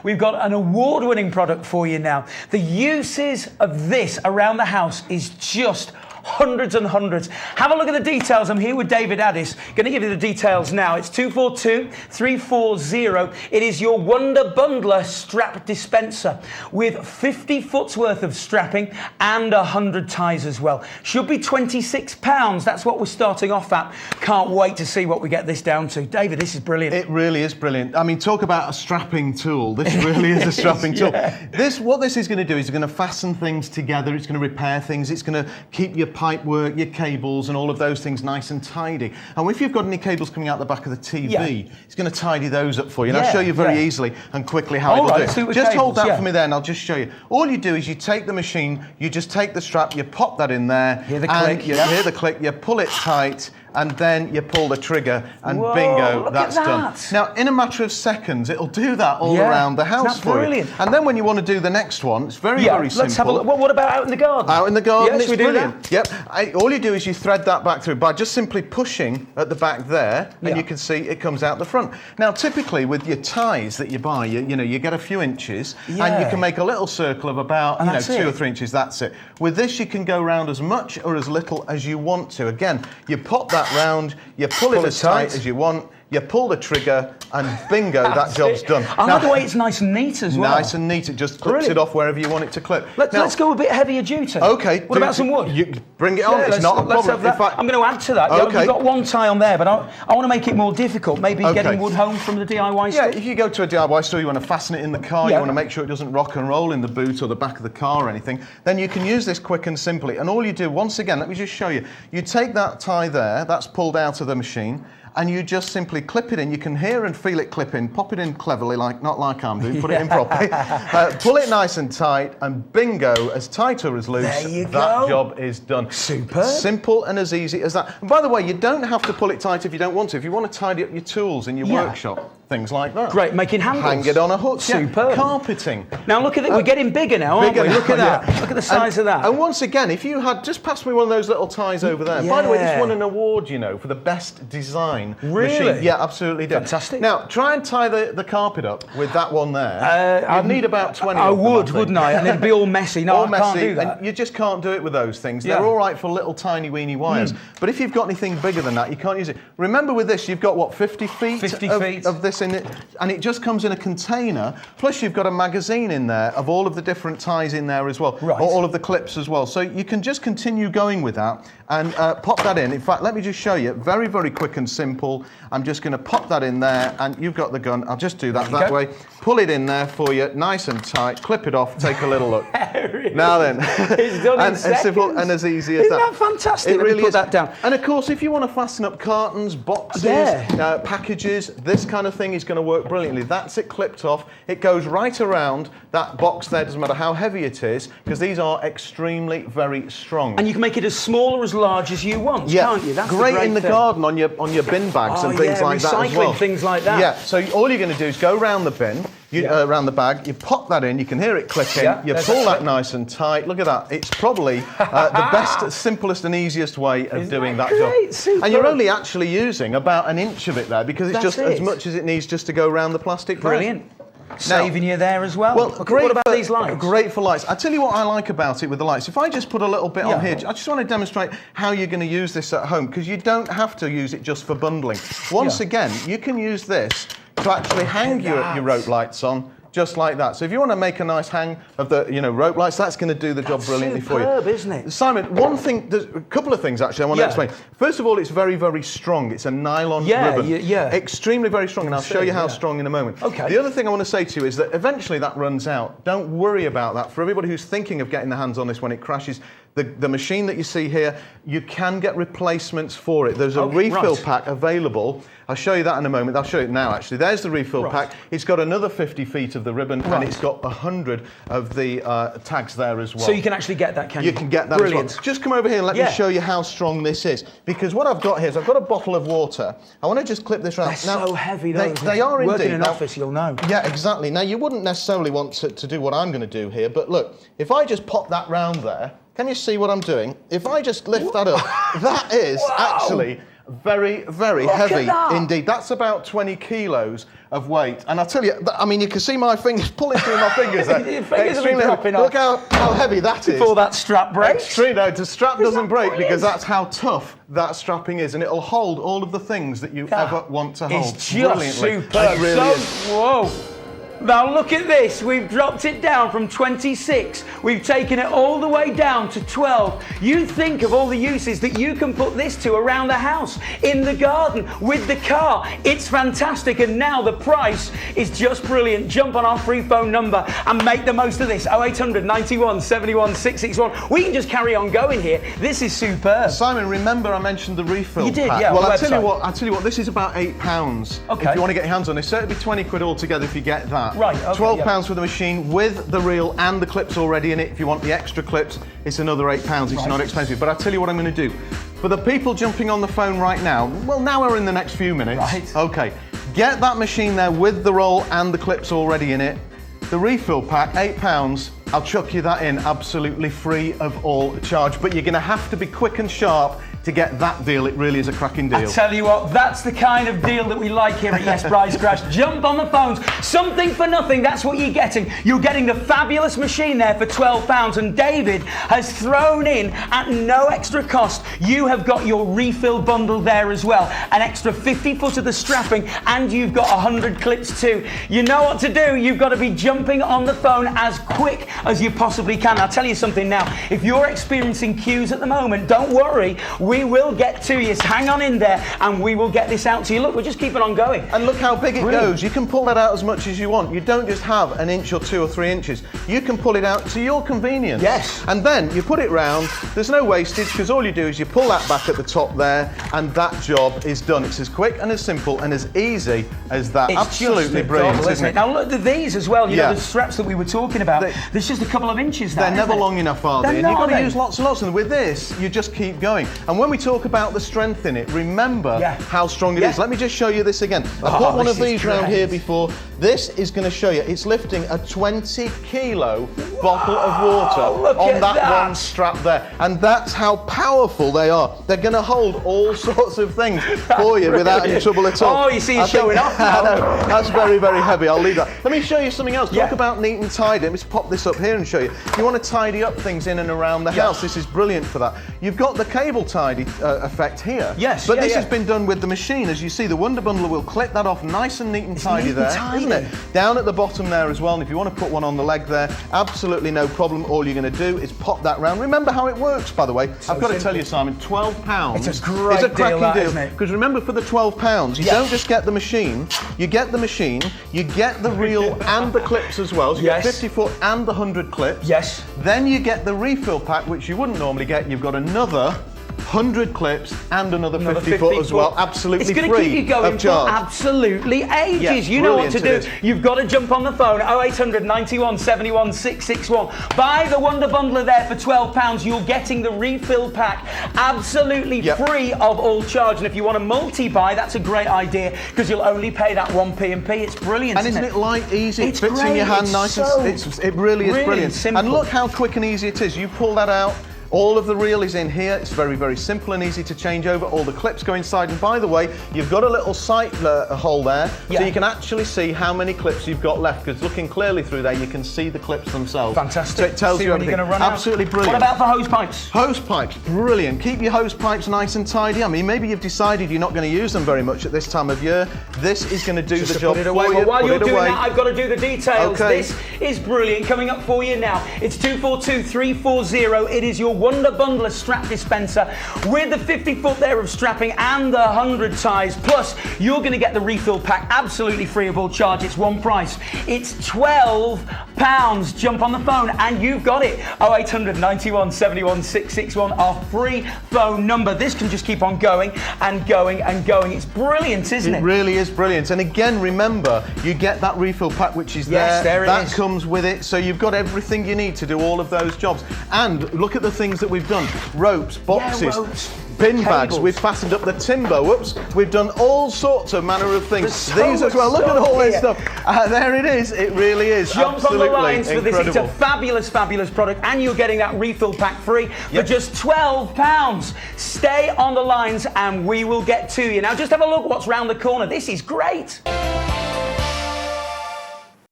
we've got an award-winning product for you now. The uses of this around the house is just hundreds and hundreds. Have a look at the details. I'm here with David Ades. Going to give you the details now. It's 242340. It is your Wonder Bundler strap dispenser with 50 foot's worth of strapping and 100 ties as well. Should be £26. That's what we're starting off at. Can't wait to see what we get this down to. David, this is brilliant. It really is brilliant. I mean, talk about a strapping tool. This really is a strapping tool. What this is going to do is it's going to fasten things together. It's going to repair things. It's going to keep your pipe work, your cables and all of those things nice and tidy. And if you've got any cables coming out the back of the TV, it's going to tidy those up for you. And I'll show you very easily and quickly how it'll do it. Just hold that for me there and I'll just show you. All you do is you take the machine, you just take the strap, you pop that in there, hear the click, you hear the click, you pull it tight, and then you pull the trigger and bingo, that's done. Now, in a matter of seconds, it'll do that all around the house for you. And then when you want to do the next one, it's very simple. Let's have a look. What about out in the garden? Out in the garden, it's brilliant. Yep. All you do is you thread that back through by just simply pushing at the back there, and you can see it comes out the front. Now, typically with your ties that you buy, you get a few inches, and you can make a little circle of about 2 or 3 inches. That's it. With this, you can go round as much or as little as you want to. Again, you pop that round, you pull it as tight as you want, you pull the trigger, and bingo, that job's done. I like the way it's nice and neat as well. Nice and neat. It just clips it off wherever you want it to clip. Let's go a bit heavier duty. Okay. What about some wood? You bring it on. It's not a problem. I'm going to add to that. Okay. You've got one tie on there, but I want to make it more difficult. Maybe getting wood home from the DIY store. Yeah, if you go to a DIY store, you want to fasten it in the car, you want to make sure it doesn't rock and roll in the boot or the back of the car or anything, then you can use this quick and simply. And all you do, once again, let me just show you. You take that tie there, that's pulled out of the machine, and you just simply clip it in. You can hear and feel it clip in. Pop it in cleverly, not like I'm doing. Put it in properly. Pull it nice and tight, and bingo, as tight or as loose, that job is done. Super. Simple and as easy as that. And by the way, you don't have to pull it tight if you don't want to. If you want to tidy up your tools in your workshop, things like that. Great, making handles. Hang it on a hook. Superb. Carpeting. Now look at it. We're getting bigger now, aren't we? Look at that. Look at the size of that. And once again, if you had, just pass me one of those little ties over there. By the way, this won an award, for the best design machine. Yeah, absolutely did. Fantastic. Now, try and tie the carpet up with that one there. I'd need about 20 I would, wouldn't I? And it'd be all messy. No, I can't do that. And you just can't do it with those things. They're all right for little tiny weeny wires. But if you've got anything bigger than that, you can't use it. Remember with this, you've got, 50 feet? 50 feet of this in it. And it just comes in a container. Plus, you've got a magazine in there of all of the different ties in there as well. Right. All of the clips as well. So you can just continue going with that and pop that in. In fact, let me just show you. Very, very quick and simple. I'm just going to pop that in there, and you've got the gun. I'll just do that way. Pull it in there for you, nice and tight. Clip it off. Take a little look. Now then, it's done in seconds. As simple and as easy as that. Isn't that fantastic? It really put that down. And of course, if you want to fasten up cartons, boxes, packages, this kind of thing is going to work brilliantly. That's it clipped off. It goes right around that box there. Doesn't matter how heavy it is, because these are extremely very strong. And you can make it as small or as large as you want, can't you? That's great in the garden on your bin bags and things like that as well. Recycling, things like that. Yeah. So all you're going to do is go around the bin. Around the bag, you pop that in, you can hear it clicking, you pull that nice and tight. Look at that. It's probably the best, simplest and easiest way of doing that job. Super. And you're only actually using about an inch of it there, because it's just as much as it needs just to go around the plastic bag. Brilliant. Saving you there as well. Well, what about these lights? Great for lights. I tell you what I like about it with the lights. If I just put a little bit on here, I just want to demonstrate how you're going to use this at home, because you don't have to use it just for bundling. Once again, you can use this to actually hang your rope lights on, just like that. So if you want to make a nice hang of the rope lights, that's going to do the job brilliantly for you. Superb, isn't it? Simon, one thing, there's a couple of things actually I want to explain. First of all, it's very, very strong. It's a nylon ribbon. Extremely very strong, and I'll show you how strong in a moment. Okay. The other thing I want to say to you is that eventually that runs out. Don't worry about that. For everybody who's thinking of getting their hands on this when it crashes, the machine that you see here, you can get replacements for it. There's a refill pack available. I'll show you that in a moment. I'll show you it now, actually. There's the refill pack. It's got another 50 feet of the ribbon, and it's got 100 of the tags there as well. So you can actually get that, can you? You can get that as well. Just come over here and let me show you how strong this is. Because what I've got here is I've got a bottle of water. I want to just clip this around. They're so heavy, though. They are indeed. Working in an office, you'll know. Yeah, exactly. Now, you wouldn't necessarily want to do what I'm going to do here, but look, if I just pop that round there, can you see what I'm doing? If I just lift that up, that is actually Very, very heavy indeed. That's about 20 kilos of weight. And I'll tell you, I mean, you can see my fingers pulling through my fingers there. Your fingers are dropping off. Look how heavy that is. Before that strap breaks. Extreme. No, the strap doesn't break because that's how tough that strapping is, and it'll hold all of the things that you ever want to hold. It's just superb. Really whoa. Now look at this, we've dropped it down from 26, we've taken it all the way down to 12. You think of all the uses that you can put this to around the house, in the garden, with the car. It's fantastic, and now the price is just brilliant. Jump on our free phone number and make the most of this. 0800 91 71 661. We can just carry on going here. This is superb. Simon, remember I mentioned the refill You did, pack? yeah. Well, I'll tell you what, this is about £8. Okay. If you want to get your hands on this, so it'd be 20 quid altogether if you get that. Right, okay, £12 for the machine with the reel and the clips already in it. If you want the extra clips, it's another £8. It's not expensive. But I'll tell you what I'm going to do. For the people jumping on the phone right now, well, now we're in the next few minutes. Right. Okay. Get that machine there with the roll and the clips already in it. The refill pack, £8. I'll chuck you that in absolutely free of all charge. But you're going to have to be quick and sharp to get that deal. It really is a cracking deal. I tell you what, that's the kind of deal that we like here at Yes Price Crash. Jump on the phones, something for nothing, that's what you're getting. You're getting the fabulous machine there for £12, and David has thrown in, at no extra cost, you have got your refill bundle there as well. An extra 50 foot of the strapping, and you've got 100 clips too. You know what to do, you've got to be jumping on the phone as quick as you possibly can. I'll tell you something now, if you're experiencing queues at the moment, don't worry, we will get to you. So hang on in there and we will get this out to you. Look, we're just keeping on going. And look how big it goes. You can pull that out as much as you want. You don't just have an inch or 2 or 3 inches. You can pull it out to your convenience. Yes. And then you put it round. There's no wastage because all you do is you pull that back at the top there and that job is done. It's as quick and as simple and as easy as that. It's absolutely brilliant, isn't it? Now look at these as well. You know, the straps that we were talking about. There's just a couple of inches there. They're never long enough, are they? And you've got to use lots and lots. And with this, you just keep going. And when we talk about the strength in it, remember how strong it is. Let me just show you this again. I've got one of these round here before. This is going to show you. It's lifting a 20 kilo bottle of water on that one strap there. And that's how powerful they are. They're going to hold all sorts of things for you without any trouble at all. Oh, you see, it's showing off now. That's very, very heavy. I'll leave that. Let me show you something else. Talk about neat and tidy. Let me just pop this up here and show you. If you want to tidy up things in and around the house, this is brilliant for that. You've got the cable tidy effect here. Yes. But this has been done with the machine. As you see, the Wonder Bundler will clip that off nice and neat and tidy there, isn't it? Down at the bottom there as well. And if you want to put one on the leg there, absolutely no problem. All you're going to do is pop that round. Remember how it works, by the way. I've got to tell you, Simon, £12 it's a great cracking deal, isn't it? Because remember, for the £12, you don't just get the machine. You get the machine, you get the reel and the clips as well. So you get 50 foot and the 100 clips. Yes. Then you get the refill pack, which you wouldn't normally get. You've got another 100 clips and another 50 foot as well, absolutely free. It's going to keep you going for absolutely ages. Yes, you know what to do. You've got to jump on the phone, 0800 91 71 661. Buy the Wonder Bundler there for £12. You're getting the refill pack absolutely free of all charge. And if you want to multi-buy, that's a great idea because you'll only pay that 1p&p. It's brilliant, and isn't it light, easy? It fits in your hand nice. It really is brilliant. Simple. And look how quick and easy it is. You pull that out. All of the reel is in here. It's very, very simple and easy to change over. All the clips go inside. And by the way, you've got a little sight hole there, so you can actually see how many clips you've got left. Because looking clearly through there, you can see the clips themselves. Fantastic. So it tells you everything. You're run absolutely out. brilliant. What about for hose pipes? Hose pipes, brilliant. Keep your hose pipes nice and tidy. I mean, maybe you've decided you're not going to use them very much at this time of year. This is going to do the job for you. Well, while you're doing that, I've got to do the details. This is brilliant. Coming up for you now. It's 242340. It is your Wonder Bundler strap dispenser with the 50 foot there of strapping and the 100 ties. Plus, you're going to get the refill pack absolutely free of all charge. It's one price. It's £12. Jump on the phone and you've got it. 0800 91 71 661, our free phone number. This can just keep on going and going and going. It's brilliant, isn't it? It really is brilliant. And again, remember, you get that refill pack which is there. That comes with it. So you've got everything you need to do all of those jobs. And look at the things that we've done. Ropes, boxes, bin bags. We've fastened up the timber. Whoops. We've done all sorts of manner of things. These as well. Look at all this stuff. There it is. It really is. Jump on the lines for incredible. this. It's a fabulous, fabulous product, and you're getting that refill pack free for just £12. Stay on the lines and we will get to you. Now just have a look what's round the corner. This is great.